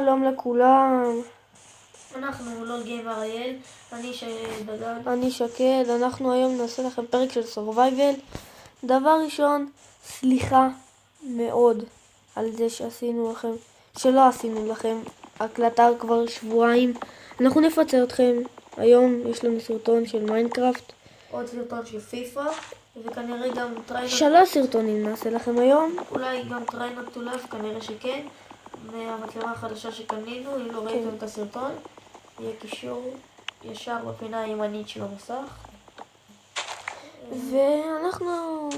שלום לכולם, אנחנו לא גיימר אריאל, אני דגן. אני שקד, אנחנו היום נעשה לכם פרק של סורווייבל. דבר ראשון, סליחה מאוד על זה שלא עשינו לכם הקלטה כבר שבועיים. אנחנו נפצה אתכם, היום יש לנו סרטון של מיינקראפט. עוד סרטון של פיפה, וכנראה גם טריינר. 3 סרטונים נעשה לכם היום. אולי גם טריינר טולף, כנראה שכן. מהמצלמה החדשה שקנינו, אם לא ראיתם את הסרטון, יהיה קישור ישר בפינה הימנית של המסך. ואנחנו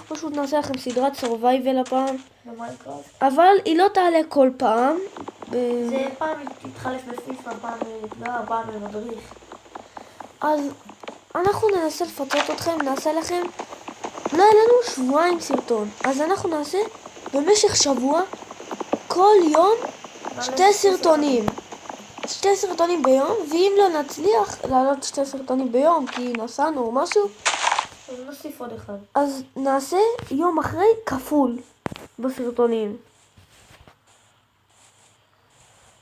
פשוט נעשה לכם סדרת סורווייבל הפעם. במיינקראפט. אבל היא לא תעלה כל פעם. זה פעם תתחלף בפיפה, פעם אתגר, פעם במדריך. אז אנחנו ננסה לפצות אתכם, נעשה לכם, לא היה לנו שבועיים סרטון, אז אנחנו נעשה במשך שבוע, כל יום, 2 סרטונים. 2 סרטונים ביום, ואם לא נצליח לעלות 2 סרטונים ביום, כי נסענו או משהו, אז נוסיף עוד אחד. אז נעשה יום אחרי כפול בסרטונים.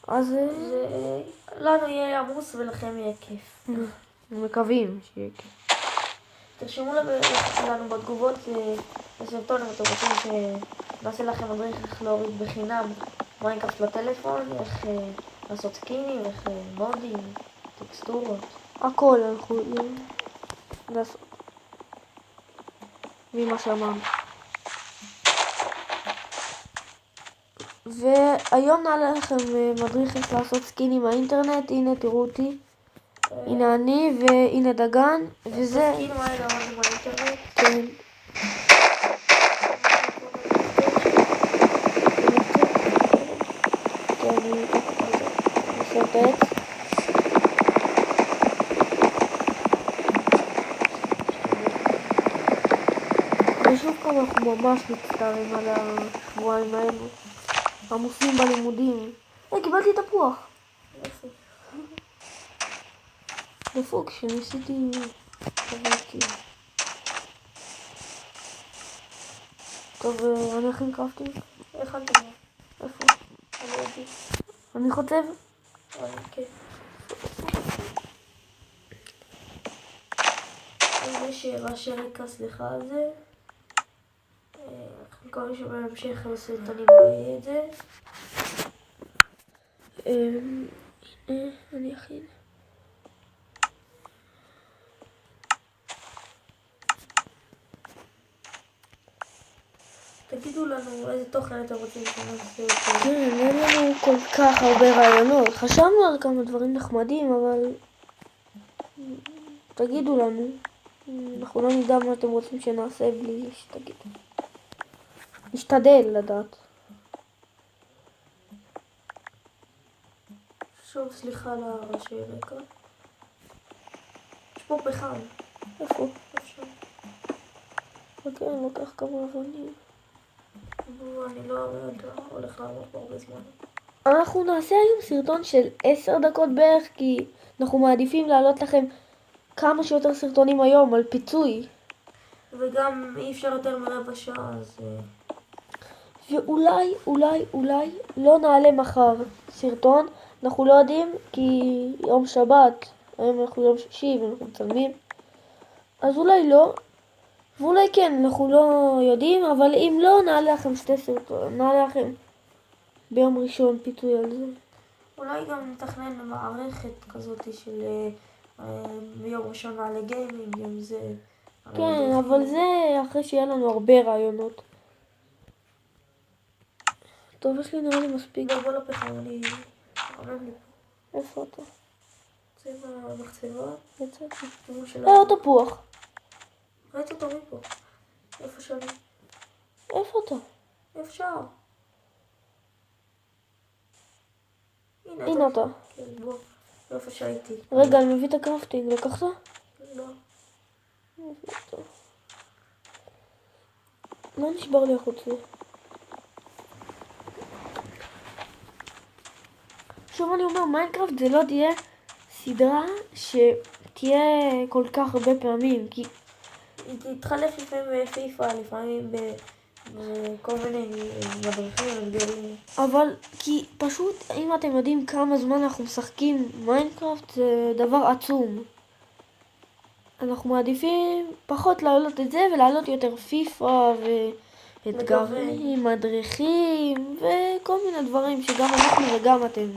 אז לנו יהיה עמוס ולכם יהיה כיף. מקווים שיהיה כיף. תרשמו לנו בתגובות לסרטון אם אתם רוצים שנעשה לכם מדריך איך להוריד בחינם מיינקראפט לטלפון, איך לעשות סקינים, איך מודים, טקסטורות. הכל אנחנו לעשות. ממה שאמרנו. והיום נעלה לכם מדריך איך לעשות סקינים מהאינטרנט. הנה תראו אותי. הנה אני והנה דגן. וזה... הסקינים האלה עמדנו באינטרנט. כן. ושוב פעם אנחנו ממש מצטערים על השבועיים האלו. עמוסים בלימודים. קיבלתי תפוח. איפה? כשניסיתי... טוב, אני אכין קרפטינג. איך אני יודע? איפה? אני יודעת. אני חוצב? כן. יש רעשי רקע, סליחה על זה. אנחנו מקווים שבהמשך הסרטונים לא יהיה את זה. אני אכין. תגידו לנו איזה תוכן אתם רוצים שנעשה אותו. כן, אין לנו כל כך הרבה רעיונות. חשבנו על כמה דברים נחמדים, אבל תגידו לנו. אנחנו לא נדע מה אתם רוצים שנעשה בלי שתגידו. נשתדל לדעת. שוב סליחה על הרעשי רקע. יש פה פחם. איפה? אפשר. אוקיי, אני לוקח כמה אבנים. אני לא הולך לעמוד פה הרבה זמן. אנחנו נעשה היום סרטון של 10 דקות בערך, כי אנחנו מעדיפים להעלות לכם כמה שיותר סרטונים היום על פיצוי. וגם אי אפשר יותר מרבע שעה, אז... ואולי לא נעלה מחר סרטון. אנחנו לא יודעים, כי יום שבת, היום אנחנו יום שישי ואנחנו מצלמים. אז אולי לא, ואולי כן, אנחנו לא יודעים, אבל אם לא, נעלה לכם 2 סרטונים, נעלה לכם ביום ראשון פיצוי על זה. אולי גם נתכנן מערכת כזאת של ביום ראשון נעלה גיימינג, אם זה... כן, אבל זה אחרי שיהיה לנו הרבה רעיונות. טוב, יש לי נראה לי מספיק. בוא לפחם, אני עומד לי פה. איפה אתה? זה במחצבה. יצאתי. עוד תפוח. ראית אותו מפה. איפה שאני? איפה אתה? אפשר. הנה אתה. כן, בוא. איפה שהייתי. רגע, אני מביא את הקרפטינג, לקחת? לא. לא נשבר לי החוץ לי. שוב אני אומר, מיינקראפט זה לא תהיה סדרה שתהיה כל כך הרבה פעמים, כי היא תתחלף לפעמים בפיפה, לפעמים וכל מיני מדריכים גדולים. אבל כי פשוט, אם אתם יודעים כמה זמן אנחנו משחקים מיינקראפט, זה דבר עצום. אנחנו מעדיפים פחות להעלות את זה ולהעלות יותר פיפא ואתגרים, מדריכים וכל מיני דברים שגם אנחנו וגם אתם.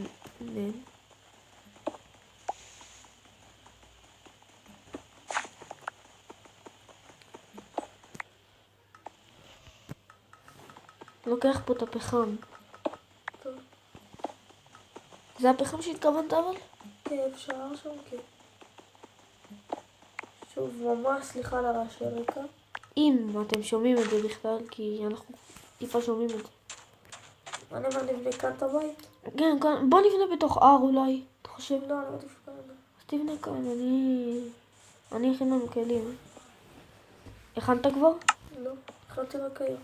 לוקח פה את הפחם. טוב. זה הפחם שהתכוונת אבל? כן, אפשר שם, כן. שוב, ממש סליחה על הרעשי רקע. אם אתם שומעים את זה בכלל, כי אנחנו טיפה שומעים את זה. אני נבנה כאן את הבית? כן, בוא נבנה בתוך R אולי, אתה חושב? לא, אני מעדיף כאן. אז תבנה כאן, אני אכין לנו כלים. הכנת כבר? לא, הכנתי רק היום.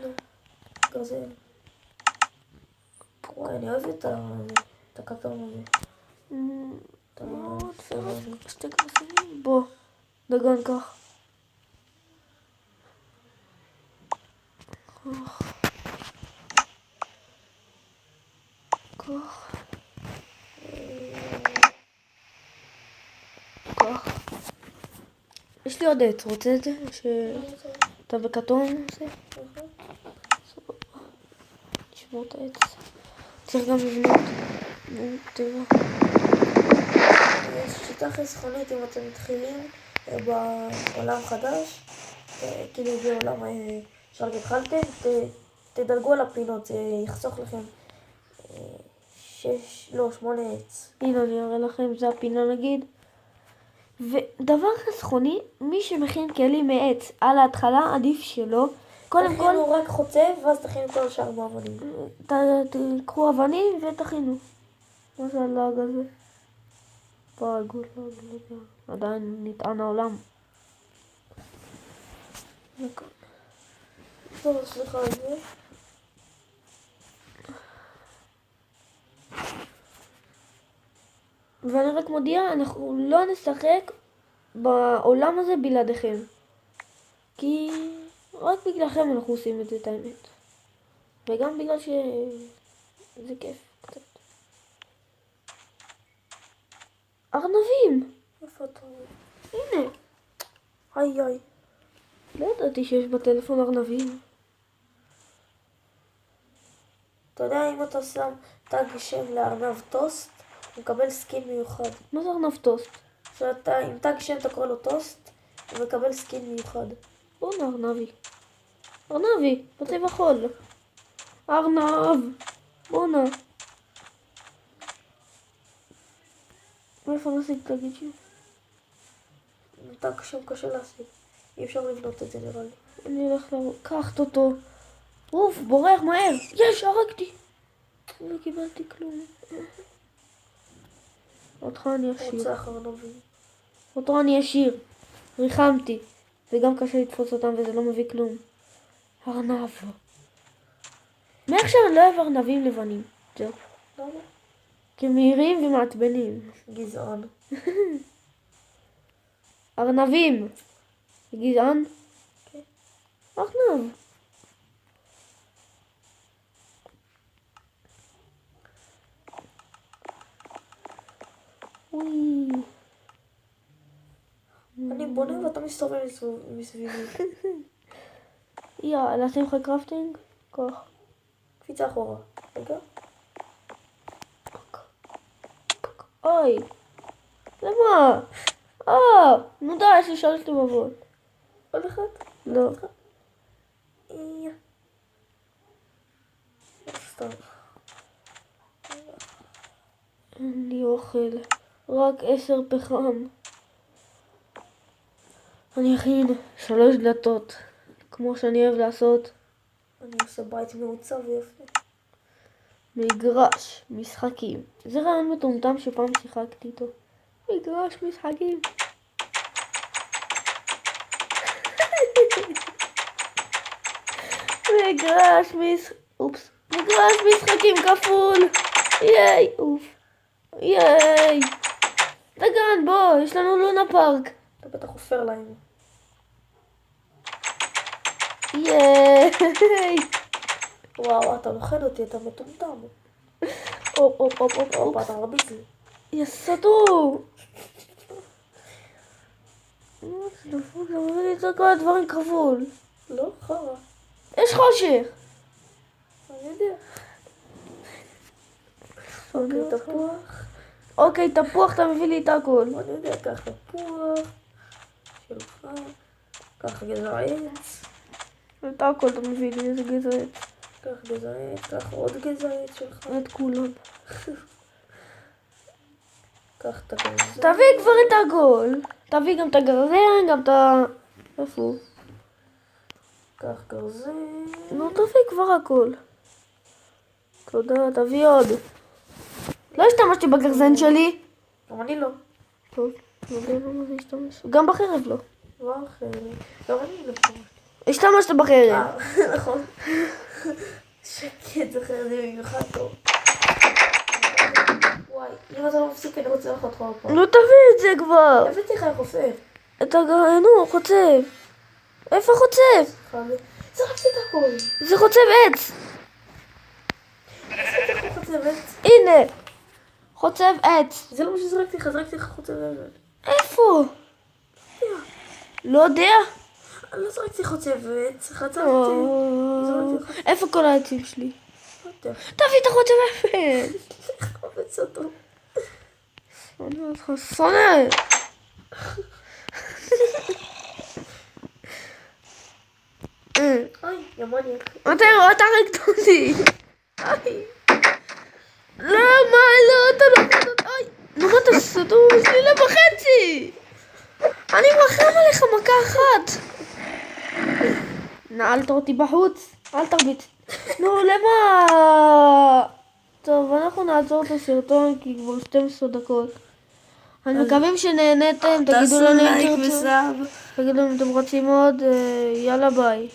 לא, גרזן. וואי, אני אוהב את הכתום הזה. שתי גרזנים. בוא, דגן כך. כך. יש לי עוד עץ, רוצה את זה? שאתה בכתום עושה? נשמור את העץ. צריך גם לבנות. טבע. יש שיטה חסכונית אם אתם מתחילים בעולם חדש, כאילו בעולם שרק התחלתם, תדלגו על הפינות, זה יחסוך לכם 8 עץ. הנה אני אראה לכם, זה הפינה נגיד. ודבר חסכוני, מי שמכין כלים מעץ על ההתחלה עדיף שלא. קודם כל תכינו רק חוצב ואז תכינו כל השאר באבנים. תקחו אבנים ותכינו. מה זה הלאג הזה? פאג, לא יודע. עדיין נטען העולם. טוב, סליחה על זה. ואני רק מודיע, אנחנו לא נשחק בעולם הזה בלעדיכם. כי רק בגללכם אנחנו עושים את זה, את האמת. וגם בגלל שזה כיף קצת. ארנבים! איפה אתה? הנה. איי. לא ידעתי שיש בטלפון ארנבים. אתה יודע, אם אתה שם תג שם לארנב טוסט, הוא מקבל סקין מיוחד. מה זה ארנב טוסט? עם תג שם אתה קורא לו טוסט, הוא מקבל סקין מיוחד. בוא'נה ארנבי. ארנבי, בצבע חול. ארנב. בוא'נה. מאיפה נשיג תגיד שם? תג שם קשה להשיג. אי אפשר לבנות את זה נראה לי. אני הולך לקחת אותו. אוף, בורח מהר. יש, הרגתי. לא קיבלתי כלום. אותך אני אשאיר. רוצח ארנבים. אותו אני אשאיר. ריחמתי. וגם קשה לתפוס אותם וזה לא מביא כלום. ארנב. מעכשיו אני לא אוהב ארנבים לבנים. זהו. למה? כי מהירים ומעצבנים. גזען. ארנבים. גזען? כן. ארנב. אוי. אני בונה ואתה מסתובב מסביבי. לשים לך קרפטינג? כוח. קפיצה אחורה. רגע. אוי. למה? נו די, יש לי 3 לבבות. עוד אחד? לא. סתם. אין לי אוכל. רק 10 פחם. אני אכין 3 דלתות. כמו שאני אוהב לעשות. אני עושה בית מעוצב ויפה. מגרש משחקים. זה רעיון מטומטם שפעם שיחקתי איתו. מגרש משחקים. מגרש משחקים כפול. ייי, אוף. ייי. דגן, בוא, יש לנו לונה פארק. אתה בטח חופר להם. ייי! וואו, אתה לוחד אותי, אתה מטומטם. הופ, הופ, הופ, הופ, הופה, הופ. אתה מרביץ לי. יא סדור! אתה מביא לי את כל הדברים כפול. לא, חרא. יש חושך. אני יודע. אוקיי, תפוח. אוקיי, תפוח, אתה מביא לי את הכל. אני יודע, קח תפוח. שלך. קח גזר עץ. את הכל אתה מביא לי, איזה גזרת. קח גזר עץ, קח עוד גזר עץ שלך. את כולם. קח את הגרזן. תביא כבר את הכל. תביא גם את הגרזן, גם את ה... איפה הוא? קח גרזן. נו, תביא כבר הכל. תודה, תביא עוד. לא השתמשתי בגרזן שלי. גם אני לא. טוב, לא יודע למה זה השתמש. גם בחרב לא. לא אחרת. גם אני לא. השתמשת בחרב. נכון. שקט, זוכר את זה במיוחד טוב. וואי, אם אתה לא מפסיק, אני רוצה לך אותך עוד פעם. נו, תביא את זה כבר. הבאתי לך חופף. את הגרזן, נו, חוצב. איפה חוצב? זרקתי את הכל. זה חוצב עץ. חוצבת. הנה. חוצב עץ. זה לא מה שזרקתי לך, זרקתי לך חוצבת. איפה? לא יודע. אני לא זרקתי חוצבת, חצבתי. איפה כל העצים שלי? לא יודע. תביא את החוצב עץ. חובץ אותו. אני אותך שונא. אוי, יא מניאק. אתה הרגת אותי. למה? לא, אתה לא יכול... אוי. נו, מה אתה סדור? יש לי לב וחצי. אני מרחם עליך מכה אחת. נעלת אותי בחוץ. אל תרביץ. נו, למה? טוב, אנחנו נעצור את הסרטון כי כבר 12 דקות. אני מקווים שנהנתם. תגידו לנו אם תרצו. תגידו אם אתם רוצים עוד. יאללה ביי.